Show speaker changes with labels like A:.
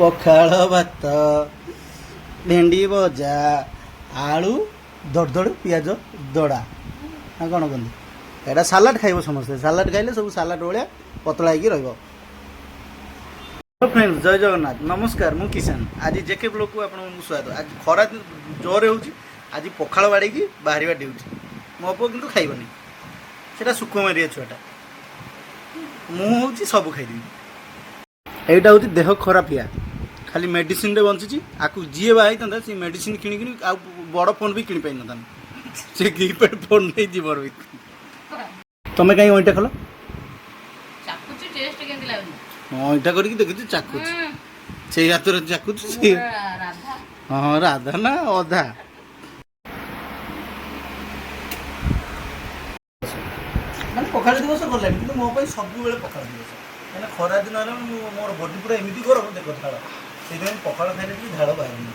A: ପଖାଳ ଭାତ ଭେଣ୍ଡି ଭଜା ଆଳୁ ଦଡ଼ ପିଆଜ ଦଡ଼ା ନା କ'ଣ କହନ୍ତି ଏଇଟା ସାଲାଡ଼ ଖାଇବ ସମସ୍ତେ। ସାଲାଡ଼ ଖାଇଲେ ସବୁ ସାଲାଡ଼ ଭଳିଆ ପତଳା ହେଇକି ରହିବ। ଫ୍ରେଣ୍ଡ ଜୟ ଜଗନ୍ନାଥ ନମସ୍କାର, ମୁଁ କିଷାନ। ଆଜି ଜେକେ ବ୍ଲଗକୁ ଆପଣଙ୍କୁ ସ୍ୱାଗତ। ଆଜି ଖରା ଜୋରରେ ହେଉଛି। ଆଜି ପଖାଳ ବାଡ଼େଇକି ବାହାରିବା ଡ୍ୟୁଟି। ମୋ ପୁଅ କିନ୍ତୁ ଖାଇବନି, ସେଇଟା ସୁକୁମାରିଆ ଛୁଆଟା। ମୁଁ ହେଉଛି ସବୁ ଖାଇଦେବି। ଏଇଟା ହେଉଛି ଦେହ ଖରାପିଆ, ଖାଲି ମେଡ଼ିସିନରେ ବଞ୍ଚିଛି। ଆକୁ ଯିଏ ବାହା ହେଇଥାନ୍ତା ସେ ମେଡ଼ିସିନ କିଣିକିନି ଆଉ ବଡ଼ ଫୋନ୍ ବି କିଣି ପାରିନଥାନ୍ତା। ସେ କିପ୍ୟାଡ଼ ଫୋନ୍ ନେଇ ଜୀବନ ଭିତରେ। ତମେ କାହିଁ ଅଇଁଠା କଲ? ଅଇଁଠା କରିକି ଦେଖିଛୁ ଚାକୁଛି, ସେଇ ହାତରେ ଚାକୁଛୁ। ସେ ହଁ ରାଧା ନା ଅଧା। ମାନେ ପଖାଳ ଦିବସ ଗଲାଣି, କିନ୍ତୁ ମୋ ପାଇଁ ସବୁବେଳେ ପଖାଳ ଦିବସ। କାହିଁକିନା ଖରା ଦିନ ହେଲେ ମୋର ବଡି ପୁରା ଏମିତି ଗରମ ଦେଖ ଝାଳ। ସେଇଥିପାଇଁ ପଖାଳ ଖାଇଲେ ଟିକେ ଝାଳ ବାହାରୁନି।